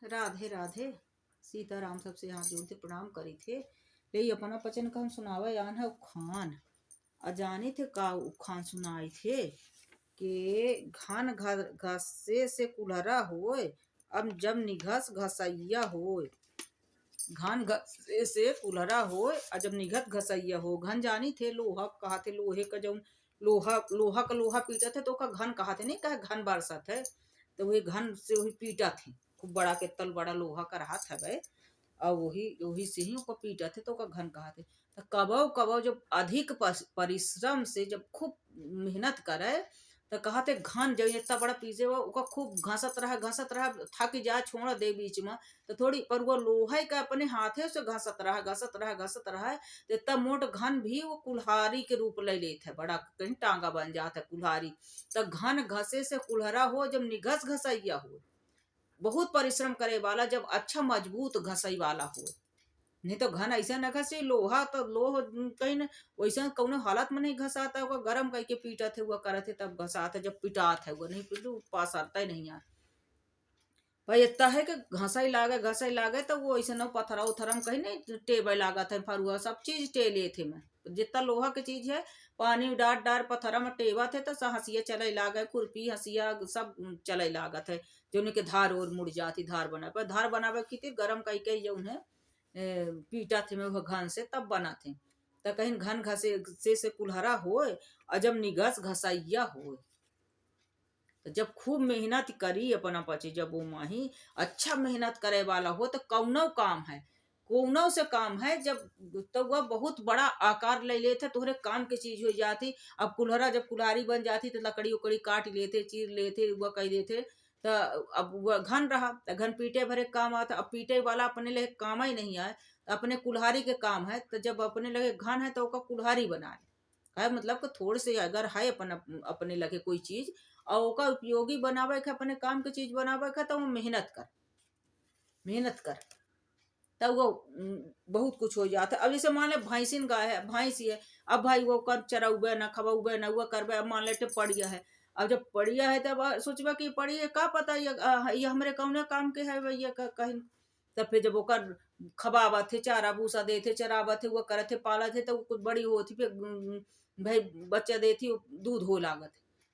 राधे राधे। सीताराम सबसे हाथ जोड़ के प्रणाम करी थे। ले अपना पचन का हम सुनावा यान है उखान। अजाने थे का उखान सुनाए थे कि घन घसे से कुल्हरा होए, अब जब निघस घसैया होए। घन घसे से कुल्हरा होए और जब निघत घसैया हो। घन जानी थे लोहा कहा थे, लोहे का जब लोहा लोहा का लोहा पीटा थे तो का घन कहा थे, नहीं कहा घन बरसत है तो वही घन से वही पीटा थे। खूब बड़ा के तल बड़ा लोहा का रहा था गए और वही वही से ही उसको पीटा थे तो का घन कहा थे। तो कबो कबो जब अधिक परिश्रम से जब खूब मेहनत करे तो कहते घन जब इतना बड़ा पीछे वो ओका खूब घसत रहा थक जा छोड़ दे बीच में तो थोड़ी पर वो लोहे का अपने हाथे से घसत रहा तो इतना मोट घन भी वो कुल्हारी के रूप ले लेते है, बड़ा कहीं टांगा बन जाता है कुल्हारी। तो घन घसे से कुल्हरा हो जब निघस घसैया हो। बहुत परिश्रम करे वाला जब अच्छा मजबूत घसई वाला हो। नहीं तो घन ऐसा न घसे लोहा तो लोह कहीं न वैसा कौनो हालत में नहीं घसाता होगा, गरम करके पीटा थे हुआ करते तब घसाते जब पिटात है वो नहीं पिटू पास आता ही नहीं यार। भाई इतना है कि घसाई लागे तो वो ऐसे न पत्थरा उथरम कहीं नहीं टेबल लागत है फरुआ सब चीज टेले थे मैं जितना लोहा की चीज है पानी डार डार पत्थरा में टेवा थे तो हंसिया चले लागे खुरपी हंसिया सब चले लागत है जो उनके धार और मुड़ जाती धार बना पर धार बनावे की गरम कई कई जो उन्हें पीटा थे मैं घन से तब बना थे। तो कहीं घन घसे से कुल्हरा होए और जब निगस घसैया होए तो जब खूब मेहनत करी अपना पचे जब वो माही अच्छा मेहनत करे वाला हो तो कौनो से काम है जब तो वह बहुत बड़ा आकार ले लेते तोहरे काम की चीज हो जाती। अब कुल्हरा जब कुल्हारी बन जाती तो लकड़ी उकड़ी काट लेते चीर लेते वह कह देते तो अब वह घन रहा तो घन पीटे भरे काम आता। अब पीटे वाला अपने लिए काम ही नहीं आए तो अपने कुल्हारी के काम है तो जब अपने लगे घन है तो उसका कुल्हारी बना ले है मतलब कि थोड़े से अगर है अपने लगे कोई चीज और ओका उपयोगी बनावे के अपने काम के चीज बनावे के तो मेहनत कर तब वो बहुत कुछ हो जाता है। अब जैसे मान ले भैंसिन गाय है भैंसी है, अब भाई वो कर चरउबे न खबउबे न वो करबे। अब मान लेते पड़िया है, अब जब पड़िया है तब सोचबे कि पड़िया का पता ये हमरे कौने काम के है भैया कहीं। तब फिर जब ओकर खबावत थे चारा भूसा दे थे चरावत थे वो करत थे पालत थे तो कुछ बड़ी होती फिर भाई बच्चा देती दूध हो लागत।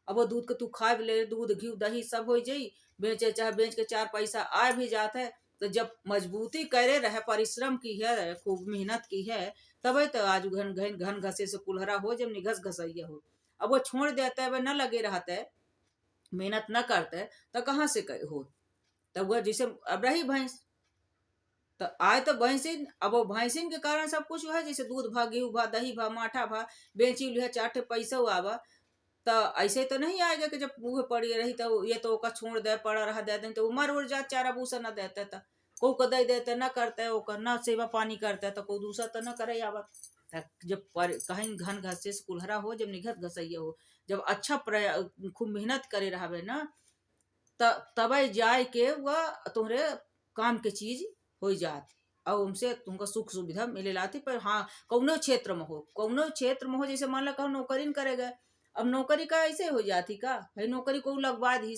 अब वो दूध के तू खा भी ले दूध घी दही सब हो जाई बेचे चाहे बेच के चार पैसा आ भी जाता है। तो जब मजबूती करे रहे परिश्रम की है खूब मेहनत की है तब तो आज घन घन घन घसे से कुल्हरा हो जब निघस घसैया हो। अब वो छोड़ देता है वह न लगे रहता है मेहनत न करते तो कहाँ से हो। तब वह जैसे अब रही भैंस तो आए तो भैंसिन अब वो भैंसिन के कारण सब कुछ है जैसे दूध भा गेहूं भा दही भा माठा भा बेची लिया चार पैसा आवा। तो ऐसे तो नहीं आएगा कि जब मुँह पड़ी रही तो ये तो ओका छोड़ दे पड़ा रहा दे दें तो उमर उड़ जा चारा भूसा न देता था को दे देते न करते ओकर न सेवा पानी करते तो कोई दूसरा तो न करे आवत। जब कहीं घन घसे से कुल्हरा हो जब निघत घसैया हो जब अच्छा खूब मेहनत करे रहा ना तब जाए के वह तुम्हारे काम के चीज हो जाती और उनसे तुमको सुख सुविधा मिले लाती। पर हाँ कौनो क्षेत्र में हो जैसे मान लो कहूँ नौकरी न करेगा अब नौकरी का ऐसे हो जाती का भाई नौकरी को लगवा दी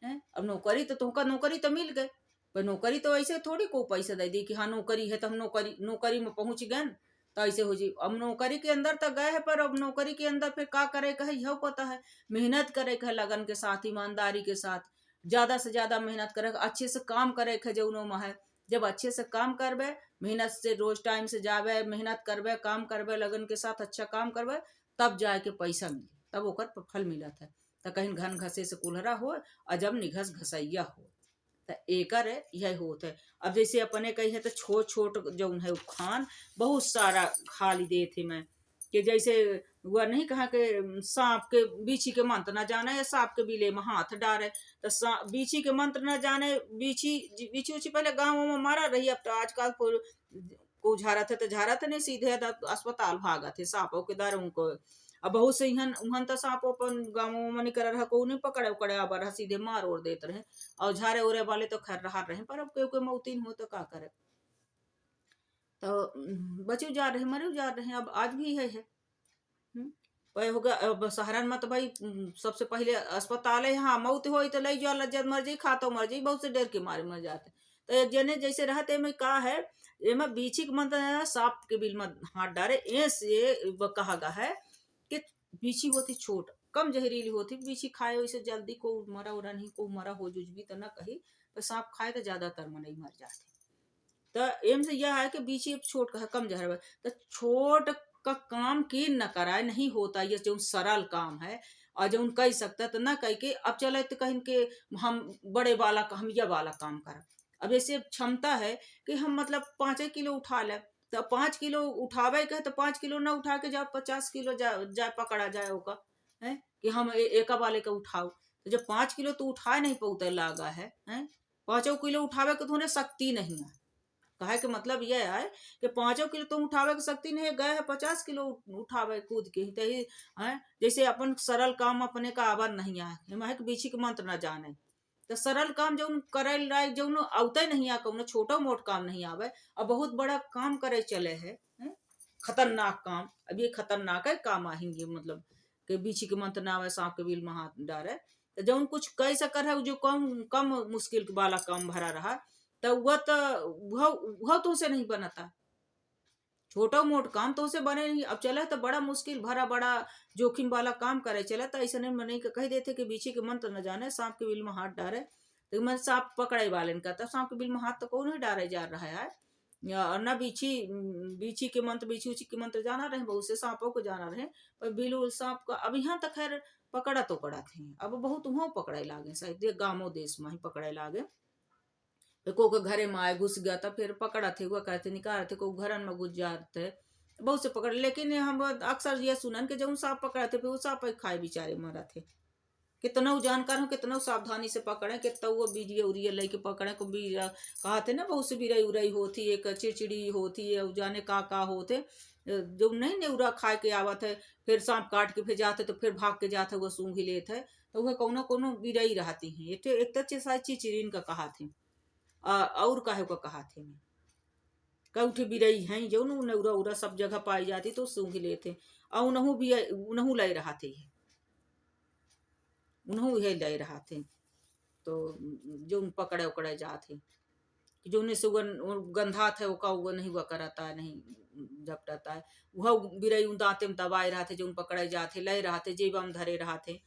है। अब नौकरी तो तुमका नौकरी तो मिल गए पर नौकरी तो ऐसे थोड़ी को पैसा दे दी कि हाँ नौकरी है तो हम नौकरी में पहुंच गए तो ऐसे हो जी। अब नौकरी के अंदर तो गए है पर अब नौकरी के अंदर फिर का करे का है यह पता है मेहनत करे का है लगन के साथ ईमानदारी के साथ ज्यादा से ज्यादा मेहनत करे अच्छे से काम करे का जौनो में है। जब अच्छे से काम करबे मेहनत से रोज टाइम से जावे मेहनत करबे काम करबे लगन के साथ अच्छा काम करबे तब जाए के पैसा मिले तब ओकर फल मिलत है। तो कहीं घन घसे से कुल्हरा हो और जब निघस घसैया हो तो एकर यह होत है। अब जैसे अपने कही है तो छोट छोट जो है खान बहुत सारा खाली दे थे मैं कि जैसे वह नहीं कहा कि सांप के बीछी के मंत्र न जाने या सांप के बिले में हाथ डारे तो बीछी के मंत्र न जाने बीछी बीछी उछी पहले गाँव में मारा रही अब तो आजकल को झारा थे तो झारा थे नहीं सीधे अस्पताल भागा थे सांपों के दर उनको। अब बहुत से इहन उहन तो सांप अपन गाँव में नहीं कर रहा को नहीं पकड़े उकड़े अब रहा सीधे मार ओर देते रहे और झारे उरे वाले तो खैर रहा रहे पर अब कोई मौतीन हो तो का करे। तो बचे जा रहे मरे जा रहे अब आज भी है। पे हो गया। अब शहरन में तो भाई सबसे पहले अस्पताल है, हाँ मौत हो तो लई जो जब मर्जी खाता मर जी, बहुत से डर के मारे मर जाते। तो एक जने जैसे रहते में का है, एमा बीछी के मन सांप के बिल में हाथ डारे ए से कहा गया है कि बीछी होती छोट कम जहरीली होती, बीछी खाए वैसे जल्दी को मरा उरा नहीं, को मरा हो जुज भी तो ना कही, पर सांप खाए तो ज्यादातर में नहीं मर जाते। तो एम से यह है कि बीची छोट का कम जहर, तो छोट का काम की न कराए नहीं होता, ये जो सरल काम है और जो कह सकता तो ना कह के अब चले तो कहीं के हम बड़े वाला हम यह वाला काम कर। अब ऐसे क्षमता है कि हम मतलब 5 किलो उठा ले, तो 5 किलो उठावे के तो 5 किलो ना उठा के जाओ 50 किलो जाए पकड़ा जाए होगा है कि हम एक वाले का उठाओ। तो जब 5 किलो तो उठा नहीं पाते लागा है 5 किलो उठावे के तो उन्हें शक्ति नहीं है। कहे के मतलब यह है कि 5 किलो तो उठावे की शक्ति नहीं है, गए है 50 किलो उठावे कूद के ही तही है। जैसे अपन सरल काम अपने का आवर नहीं आए है कि बीछी के मंत्र न जाने, तो सरल काम जो करे जो आवते नहीं आ कौन छोटा मोट काम नहीं आवे, और बहुत बड़ा काम करे चले है खतरनाक काम। अब ये खतरनाक है काम आएंगे मतलब कि बीछी के मंत्र ना आवे सांप के बिल में हाथ डारे, तो जो कुछ कह सकर है जो कम कम मुश्किल वाला काम भरा रहा, तो वह तो उसे नहीं बनता, छोटा मोट काम तो उसे बने नहीं। अब चले तो बड़ा मुश्किल भरा बड़ा जोखिम वाला काम करे चले, तो ऐसा नहीं मने कह देते कि बीछी के मंत्र न जाने सांप के बिल में हाथ डारे, तो मैं सांप पकड़े वाले का, तब सांप के बिल में हाथ तो कौन ही डारे जा रहा है या ना बीछी बीछी के मंत्र बीछी उछी के मंत्र जाना रहे, बहुत से सांपों को जाना रहे, पर बिल सांप का अब यहाँ तक खैर पकड़ा तो पड़ा थे, अब बहुत वहां पकड़े लागे शायद गाँवों देश में ही पकड़े लागे। को के घरे में आए घुस गया था फिर पकड़ा थे हुआ कहते निकाल थे को घरन में घुस जाते बहुत से पकड़, लेकिन हम अक्सर ये सुनन के जब सांप पकड़ा थे फिर वो सांप खाए बेचारे मरा थे। कितना जानकार हो कितना सावधानी से पकड़े, कितना वो बीड़िया उड़िया लेके पकड़े को बीरा कहा थे ना, बहुत सी बिरई उरई होती एक चिड़चिड़ी होती है जाने का होते जो नहीं नेउरा खाए के आवत है, फिर सांप काट के फिर जाते तो फिर भाग के जाते वो सूंघ लेते है, तो वह कोनो कोनो बिरई रहती है एक तो शायद चिचिरीन का कहा थे और काहे को कहा थे मैं कौठे बिरई हैं जो नौरा उरा सब जगह पाई जाती तो सूंघ लेते, और उनहु भी उनहु लय रहा थे उनहु ये लय रहा थे, तो जो पकड़े उकड़े जाते जो उन्हें सुगन गंधा थे वो नहीं हुआ कराता है नहीं झपटाता है, वह बिरई दांते में दबाए रहा थे जो पकड़े जाते लय रहा थे जेबा में धरे रहा थे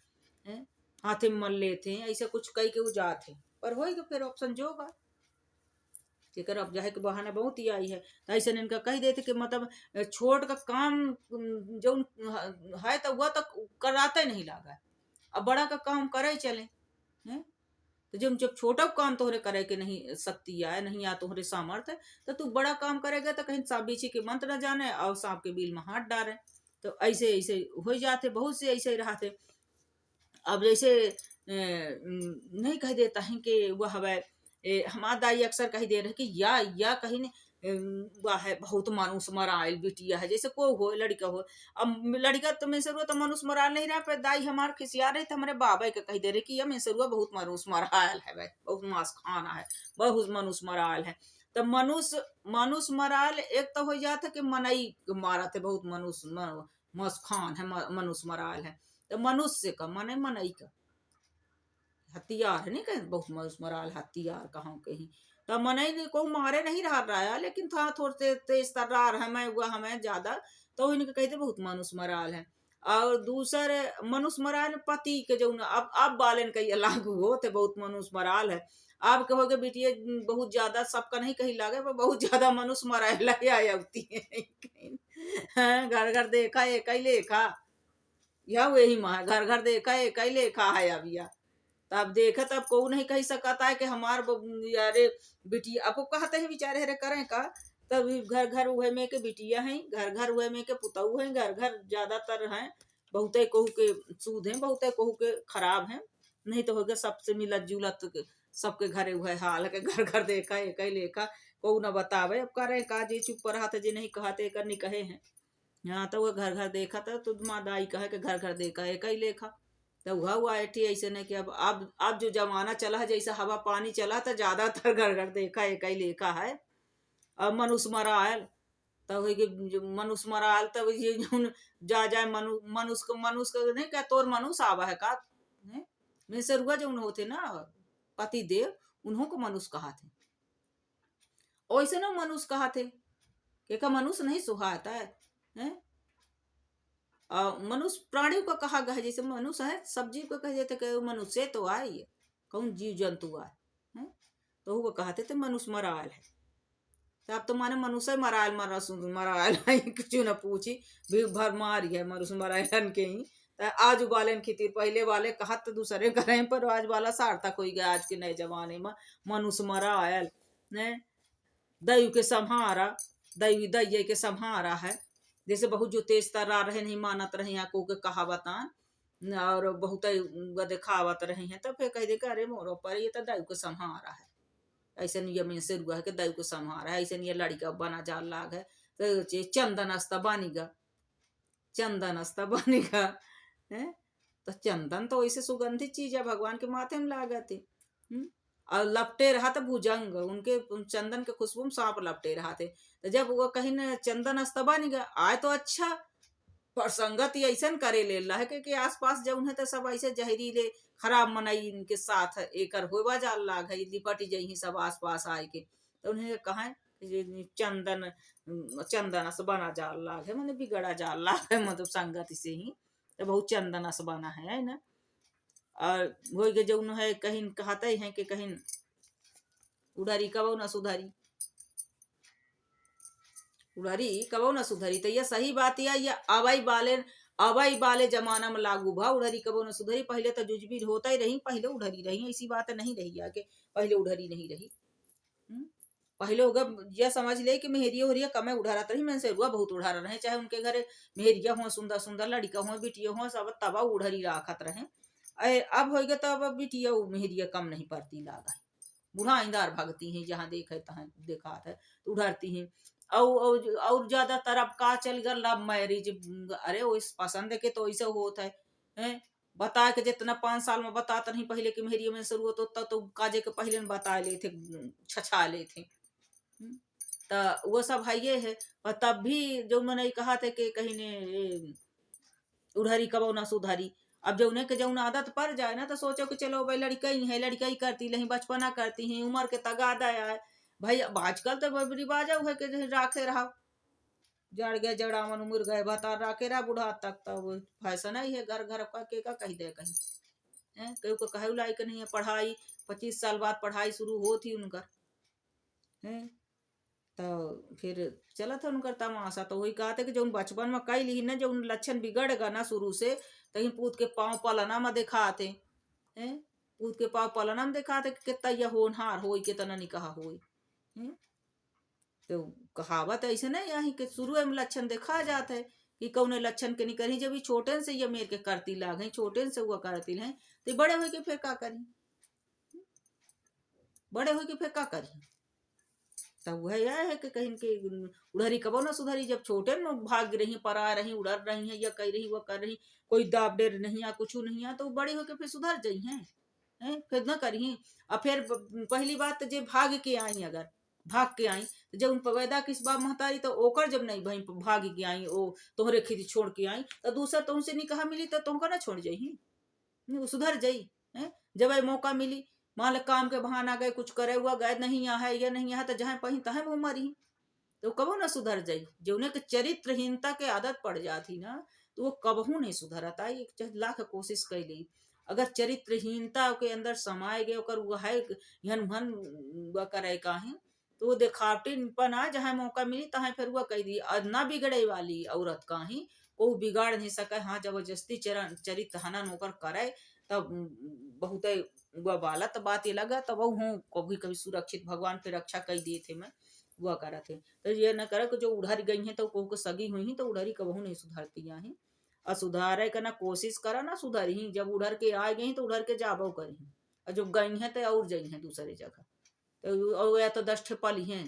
हाथे में मल लेते ऐसा कुछ कई के वो जाते, पर होएगा फिर ऑप्शन जोगा जेकर अब जाए के बहाना बहुत ही आई है, तो ऐसे इनका कह देते कि मतलब छोट का काम जो है तो वह तक कराते नहीं लगा, अब बड़ा का काम करे चले हैं, तो जब छोटा काम तोहरे करे के नहीं शक्ति आए नहीं आ तोहरे सामर्थ्य, तो तू बड़ा काम करेगा तो कहीं सांप बीछी के मंत्र न जाने और सांप के बिल में हाथ डाले, तो ऐसे ऐसे हो जाते बहुत से ऐसे रहते। अब जैसे नहीं कह देता है कि वह हवा हमारा दाई अक्सर कही दे रहे कि या कहीं ने वह है बहुत मानुस मराइल बिटिया है, जैसे को हो लड़का हो, अब लड़का तो मैं सरुआ तो मानुस मराल नहीं रहा, पर दाई हमार खिसिया रहे थे हमारे बाबा के कही दे रहे कि यह मैं सरुआ बहुत मानुस मराल है भाई बहुत मांस खाना है बहुत मनुष मराल है, तो मनुष मराल एक तो हो जाता कि मनई मारा थे बहुत मनुष खान है मनुष मराल है, तो मनुष्य का मन मनई का हथियार नहीं कहे बहुत मराल हथियार कहाँ के ही, तो मन को मारे नहीं रहा है लेकिन था थोड़े तेज तर्रार हमें हुआ हमें ज्यादा, तो इनके कहते बहुत मनुष्य मराल है। और दूसरे मनुष्य मराल पति के जो अब बालन कही लागू हो तो बहुत मनुष्य मराल है, आप कहोगे बेटिए बहुत ज्यादा सबका नहीं कहीं लागे पर बहुत ज्यादा मनुष्य मराल होती है घर घर देखा एक ही लेखा यह वही माँ घर घर देखा एक ही लेखा है अब यह, तब देखा तब को नहीं कह सकता है कि हमार यारे बिटिया आपको कहते हैं बेचारे हरे करें का, तब घर घर उहे में के बिटिया हैं घर घर उहे में के पुतऊ हैं घर घर ज्यादातर हैं, बहुते कहू के सूद हैं बहुते कहू के खराब हैं, नहीं तो हो गया सबसे मिलत जुलत सबके घरे हुए हाल के घर घर देखा एक ही लेखा को न बतावे अब करे का जी चुप रहा था जी नहीं कहते कर नहीं कहे हैं यहाँ तो वो घर घर देखा था तो माँ दाई कहे कि घर घर देखा एक ही लेखा, तो हुआ ऐठी ऐसे नहीं कि अब जो जमाना चला है जैसा हवा पानी चला तो ज्यादातर घर घर देखा एक ही लेखा है। अब मनुष्य मरायल तब होई कि जो मनुष्य मराल तब ये जौन जा जाए मनुष्य को नहीं क्या तोर मनुष्य आवा है का हैं? में से रुआ जौन होते ना पति देव उन्हों को मनुष्य कहा थे। वैसे ना मनुष्य कहा थे कि का मनुष्य नहीं सुहाता है? मनुष्य प्राणियों को कहा गया है, जैसे मनुष्य है सब जीव को कह देते कि मनुष्य तो आए कौन जीव जंतु आए हैं? तो वो कहते थे मनुष्य मराल है। तो अब तो माने मनुष्य मराल मराल है कुछ न पूछी भी भर मारी है मनुष्य मरालन के ही। तो आज वाले खेती पहले वाले कहत तो दूसरे करे पर आज वाला सार्थक हो गया आज के नए जमाने में मनुष्य मरायल ने दैव के संहारा दैवी दैय के संहारा है। जैसे बहुत जो तेज तर्रा रहे नहीं मानत रहे यहाँ को के कहावतान और बहुत दिखावत रहे हैं तो फिर कह दे अरे मोरो पर ये तो दैव को संहारा है। ऐसे नियम से रुआ है कि दैव को संहारा है। ऐसे नहीं लड़का बना जाल लाग है तो चंदन अस्ता बनेगा चंदन अस्ता बनेगा है। तो चंदन तो ऐसे सुगंधित चीज है भगवान के माथे में लागत है। और लपटे रहा था भुजंग उनके चंदन के खुशबू में सांप लपटे रहा थे। तो जब वो कहीं न चंदन अस्तबा नहीं गया आए तो अच्छा पर संगत ऐसा करे ले ला है कि आस पास जब उन्हें तो सब ऐसे जहरीले खराब मनाई इनके साथ एकर होवा जाल लाग है लिपटी जही सब आस पास आए के। तो उन्हें कहा चंदन चंदन से बना जाल लाग है मैंने बिगड़ा जाल लाग है मतलब संगत से ही तो बहुत चंदन से बना है ना। और हो गए जो है कहीं कहते हैं कि कहीं उड़ारी कबो न सुधारी उड़ारी कबो न सुधरी। तो ये सही बात है ये अवई वाले जमाना में लागू भा उड़ारी कबो न सुधरी। पहले तो जुजबी होता ही रही पहले उड़ारी रही ऐसी बात नहीं रही आके पहले उड़ारी नहीं रही। पहले होगा यह समझ ले कि मेहरिया उहरिया कमे उड़ारत रही मैं से रुआ बहुत उड़ारा रहे चाहे उनके घरे मेहरिया हो सुंदर सुंदर लड़का हो बिटिया हो सब तबा उड़ारी राखत रहे। अब होगा तो अब बिटिया मेहरिया कम नहीं पड़ती लागा बुढ़ा इंदार भागती हैं जहाँ देखे तहाँ देखा है तो उड़ारती हैं। और ज्यादातर अब का चल गया लव मैरिज। अरे वो पसंद के तो ऐसे होता है बता के जितना 5 साल में बताता नहीं पहले कि मेहरिया में शुरू होता तो काजे के पहले बता ले थे छछा ले थे। तो वो सब है ये है पर तब भी जो उन्होंने कहा था कि कहीं ने उधरी कबो ना सुधारी। अब जो उन्हें के जो आदत पड़ जाए ना तो सोचो कि चलो भाई लड़का ही है लड़का ही करती नहीं बचपना करती हैं उम्र के तगादा है भाई। अब आजकल तो रिवाज है कि राखे रहा जड़ गए जड़ावन उम्र गए बता राखे रहा बुढ़ा तक तब फैशन ही है घर घर का के का कही दे कहीं कहीं को कहे लायक नहीं है। पढ़ाई 25 साल बाद पढ़ाई शुरू होती उनका है तो फिर चला था उनका तमाशा। तो वही कहा था कि जो बचपन में कई ली ना जो लक्षण बिगड़ गया ना शुरू से कहीं पूत के पाँव पलना में दिखाते हैं पूत के पाँव पलना में दिखाते कितना यह होनहार हो कितना नहीं कहा हो। तो कहावत ऐसे नहीं यही के शुरू में लक्षण देखा जाता है कि कौन लक्षण के नहीं करी जब छोटे से ये मेरे के करती लाग है छोटे से हुआ करती है तो बड़े हो के फिर का करी बड़े हो के फिर का करी। तब वह यह है कि कहीं के उड़हरी कबो ना सुधरी जब छोटे में भाग रही परा रही उड़र रही है या कह रही वह कर रही कोई दाब डेर नहीं या कुछ नहीं है तो बड़ी होके फिर सुधर जाई हैं फिर न करी। और फिर पहली बात जे भाग के आई अगर भाग के आई तो जब उन पैदा किस बाप महतारी तो ओकर जब नहीं भाई भाग के आई ओ तोहरे खेती छोड़ के आई तो दूसरा तुमसे नहीं कहा मिली तो तुमको ना छोड़ जाई सुधर जाई है। जब मौका मिली मान ले काम के बहाना गए कुछ करे हुआ गए नहीं यहाँ है या नहीं यहाँ तो जहाँ पही तह मुँह मरी तो कबू ना सुधर जाई। जो उन्हें चरित्रहीनता के आदत पड़ जाती ना तो वो कबहू नहीं सुधरता। एक लाख कोशिश कर ली अगर चरित्रहीनता के अंदर समाये गए ओकर वह है हन वह करे काहे तो वो दिखावटीपन आ जहाँ मौका मिली तहाँ फिर वह कह दी ना बिगड़े वाली औरत काहे को बिगाड़ नहीं सके। हाँ जबरदस्ती चरित्र हनन होकर करे तब बहुत वह बाला तो बात ये लगा तब हूँ कभी कभी सुरक्षित भगवान पे रक्षा कर दिए थे मैं वह करा थे। तो ये न करे कि जो उधर गई है तो को सगी हुई ही तो उधर ही कबहू नहीं सुधरती यहाँ और सुधारे का ना कोशिश करा ना सुधर ही जब उधर के आ गई तो उधर के जाबो करी और जब गई है तो और गई है दूसरी जगह तो या तो 10 ठे पली हैं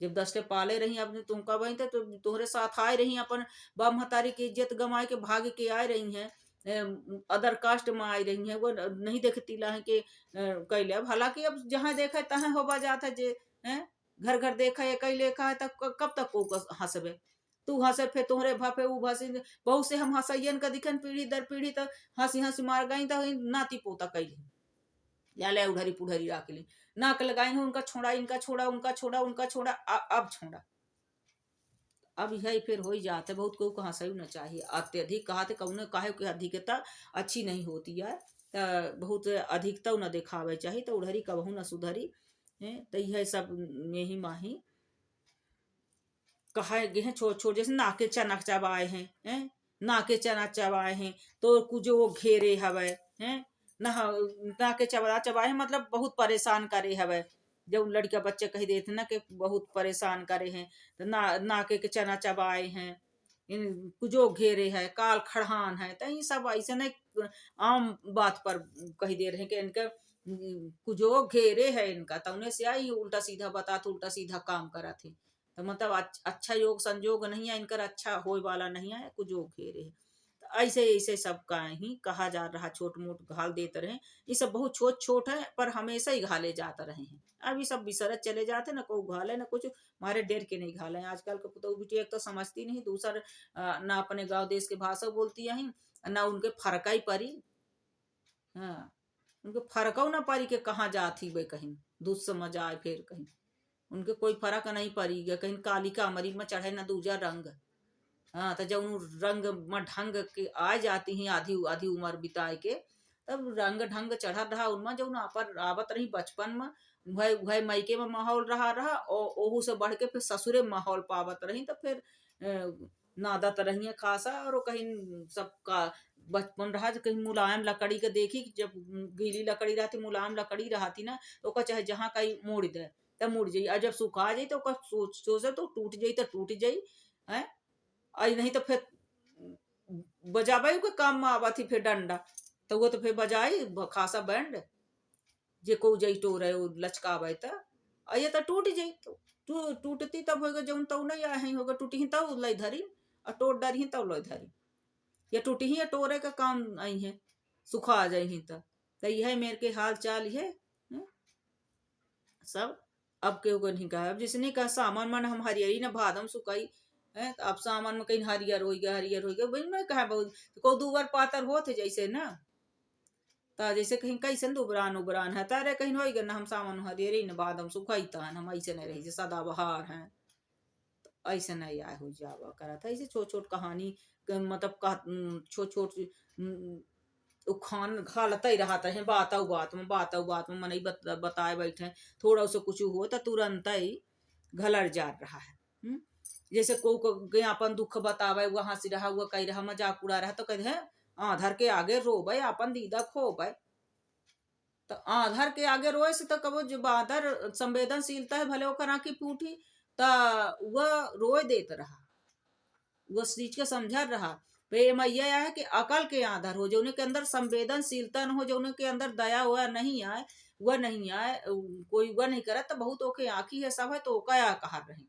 जब 10 ठे पाले रही अपने तुम कब आई तो तुम्हारे साथ आए रही अपन बाप महतारी की इज्जत गंवाए के भाग के आए रही हैं अदर कास्ट में आई रही है वो नहीं देखती ला है कि कैले अब हालांकि अब जहाँ देखा तहाँ होबा जाता जे है घर घर देखा एक ही लेखा है, तब कब तक को हंसबे। तू हंसे फिर तोहरे भापे ऊ हंसी। बहुत से हम हंसैयन का दिखन पीढ़ी दर पीढ़ी, तो हंसी हंसी मार गई, तो नाती पोता कैली या ले उधरी पुधरी राख ली। नाक लगाई हूँ उनका छोड़ा, इनका छोड़ा, उनका छोड़ा, उनका छोड़ा, अब छोड़ा। अब यही फिर हो ही जाते बहुत को कहाँ सही न चाहिए। अत्यधिक कहा थे कौन काहे कि अधिकता अच्छी नहीं होती है। बहुत अधिकता न दिखावे चाहिए, तो उधरी कबहू न सुधरी है। तो यह सब में ही माही कहा गे हैं छोड़ छोड़, जैसे नाके चना चबाए हैं, नाके चना चबाए हैं तो कुछ वो घेरे हवे हैं, ना नाके चबा चबाए मतलब बहुत परेशान करे हवे। जब लड़का बच्चे कही देते ना कि बहुत परेशान करे हैं, तो नाके के चना चबाए हैं, इन कुजो घेरे है, काल खड़हान है, तो ये सब ऐसे नहीं आम बात पर कही दे रहे हैं कि इनका कुजो घेरे है इनका, तो उन्हें से आई उल्टा सीधा बता, तो उल्टा सीधा काम करा थे। तो मतलब अच्छा योग संजोग नहीं है इनकर, अच्छा होए वाला नहीं है, कुछ योग घेरे है। तो ऐसे ऐसे सब का ही कहा जा रहा, छोट मोट घाल देते रहे। ये सब बहुत छोट छोट है, पर हमेशा ही घाले जाते रहे हैं। अब ये सब बिसरत चले जाते ना, को घाले ना कुछ, हमारे डेर के नहीं घाले। आजकल के पुतौ बिटी एक तो समझती नहीं, दूसर ना अपने गांव देश के भाषा बोलती है, ना उनके फर्क ही परी। हाँ, उनके फर्क ना परी के कहाँ जाती वे कहीं दूध समझ आए, फिर कहीं उनके कोई फर्क नहीं पड़ी गया। कहीं काली का मरी में चढ़े ना दूजा रंग। हाँ, तो जब उन रंग में ढंग के आ जाती हैं आधी आधी उम्र बिताए के, तब रंग ढंग चढ़ा रहा उनमें, जो पर आवत रही बचपन में वह वह मायके में माहौल रहा और ओहू से बढ़ के फिर ससुरे में माहौल पावत रही, तो फिर नादत रही खासा। और कहीं सबका बचपन रहा, जो कहीं मुलायम लकड़ी के देखी, जब गीली लकड़ी रहती मुलायम लकड़ी रहती ना, तो ओका चाहे जहाँ कहीं मोड़ दे तब मुड़ जाई, और जब सुखा जाई तो ओका सोचे तो टूट जाई, तो टूट जाई है। आई नहीं तो फिर बजाबे के काम में आवा थी फिर डंडा, तो वो तो फिर बजाई खासा बैंड, जे को जई टोरे लचकावे त आये तो टूट जाई, तो टूटती तब होगा जौन तौ नहीं आए हैं, होगा टूटी तब लई धरी, और टोट डरी तब लई धरी, या टूटी ही या टोरे का काम आई है, सुखा जाई तो यह मेरे के हाल चाल है सब। अब के को नहीं कहा, अब जिसने कहा सामान मन हम हरियरी न भादम सुकाई है, तो अब सामान में कहीं हरियर हो गया, हरियर हो गया, भाई मैं कहा बहुत को दूबर पातर होते जैसे ना, तो जैसे कहीं कैसे दुबरान उबरान है, तारे कहीं हो गया ना, हम सामान हरियरी न भादम सुखाई था, हम ऐसे नहीं रही सदा बहार है, तो ऐसे नहीं आए हो जावा करा था। ऐसे छोट छोट कहानी मतलब छोट छोट उखान घालते ही रहते हैं, बात में मन ही बताए बैठे, थोड़ा उसे कुछ हो तो तुरंत ही घलर जा रहा है। जैसे को अपन दुख बतावे, वहां से रहा हुआ कही रहा मजाक उड़ा रहा, तो कहते हैं आधर के आगे रोबे अपन दीदा खोबे। तो आधर के आगे रोए से तो कबो जो बादर संवेदनशीलता है भले ओकर आंखी फूटी, तो वह रोए देत रहा, वो चीज के समझ रहा। प्रेम यह है कि अकल के आधार हो, जो उनके अंदर संवेदनशीलता न हो, जो उनके अंदर दया हुआ नहीं आए, वह नहीं आए, कोई वह नहीं करे, तो बहुत ओके आंखी है सब है, तो ओका कहा रहे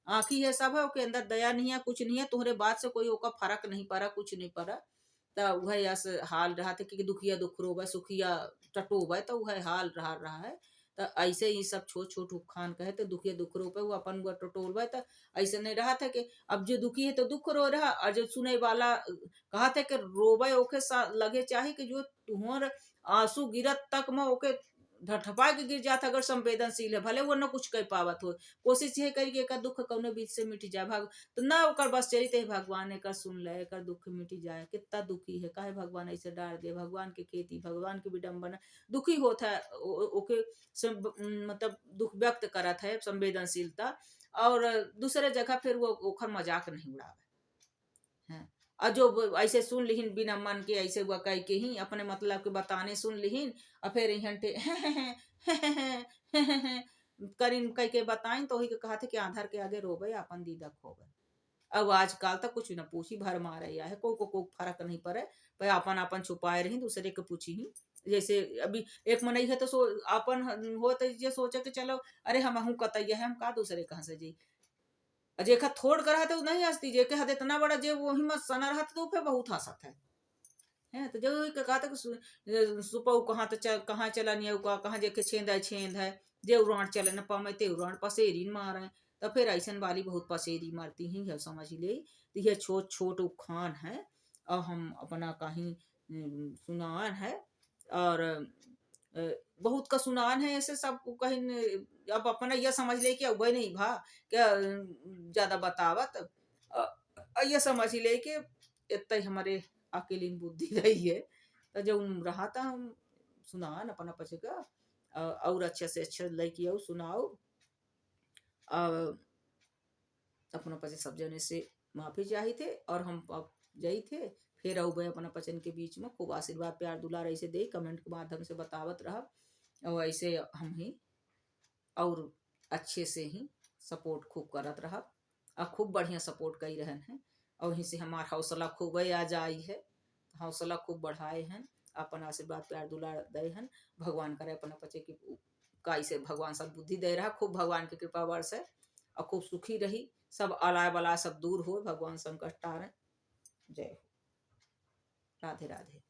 आंखी है सब है, ओके अंदर दया नहीं है, कुछ नहीं है, तुम्हारे बात से कोई ओका फर्क नहीं पड़ा, कुछ नहीं पड़ा। तो वह ऐस हाल रहा था कि दुखिया दुख रोबे, सुखिया टटोबे, तो वह हाल रहा है। तो ऐसे ही सब छोट छोट उखान कहे, तो दुखिया दुख रोबे वो अपन वो टटोलबे, तो ऐसे नहीं रहा था कि अब जो दुखी है तो दुख रो रहा, और जो सुने वाला कहा था कि रोबे ओके लगे चाहे कि जो तुहर आंसू गिरत तक में ओके ढठपा के गिर जाता, अगर संवेदनशील है भले वो न कुछ कह पावत हो, कोशिश ये करी कि एक दुख कौनो बीच से मिट जाए, भाग तो ना ओकर बस चरित है भगवान एकर सुन ले, एकर दुख मिट जाए, कितना दुखी है, काहे भगवान ऐसे डाल दे, भगवान के खेती, भगवान के विडम्बना, दुखी होता है ओके मतलब दुख व्यक्त करत है संवेदनशीलता। और दूसरे जगह फिर वो ओखर मजाक नहीं उड़ावे हैं, और जो ऐसे सुन लिहिन बिना मन के, ऐसे हुआ कह के ही अपने मतलब के बताने सुन लिहिन, और फिर इहंटे करीन कह के बताइन, तो वही के कहा थे कि आधार के आगे रोबे अपन दीदा खोबे। अब आजकल तक कुछ न पूछी भर मारे या है, को फर्क नहीं पड़े, पर अपन अपन छुपाए रही, दूसरे के पूछी ही। जैसे अभी एक मनई है तो अपन हो तो ये सोचे कि चलो अरे हम हूँ कतैया है, हम का दूसरे कहाँ से जी, जेखा थोड़ कर तो नहीं हंसती, जेके हद इतना बड़ा जे वो ही मत सना रहा तो फिर बहुत हंसत है। तो जो कहा था सुपऊ कहाँ तो कहाँ चला नहीं, कहाँ जेके छेंद है, जे उड़ान चले न पावे ते उड़ान पसेरी मारे। तो फिर ऐसन वाली बहुत पसेरी मारती हैं, यह समझ ले। तो यह छोट छोट उखान है और हम अपना कहीं सुनान है। और बहुत का सुनान है ऐसे सब कहीं अब अपना यह समझ ले कि वही नहीं भा क्या ज्यादा बतावत। यह समझ ले कि इतना ही हमारे अकेली बुद्धि रही है। तो जब रहा था हम सुनान अपना पचे का और अच्छे से अच्छे लड़की आओ सुनाओ। अपना पचे सब जने से माफी चाही थे और हम अब जाई थे। फिर अब अपना पचन के बीच में खूब आशीर्वाद प्यार दुलार ऐसे दे कमेंट के माध्यम से बतावत रहा। और ऐसे हम ही और अच्छे से ही सपोर्ट खूब करत रहा और खूब बढ़िया सपोर्ट कई रहन हैं। और वहीं से हमार हौसला खूब आ जाई है, हौसला खूब बढ़ाए हैं, अपन आशीर्वाद प्यार दुलार दे हैं। भगवान करे अपना पचे की काई से भगवान सब बुद्धि दे रहा, खूब भगवान की कृपा वर्ष है और खूब सुखी रही, सब अलाय बलाय सब दूर हो, भगवान संकट टारे। जय हो। राधे राधे।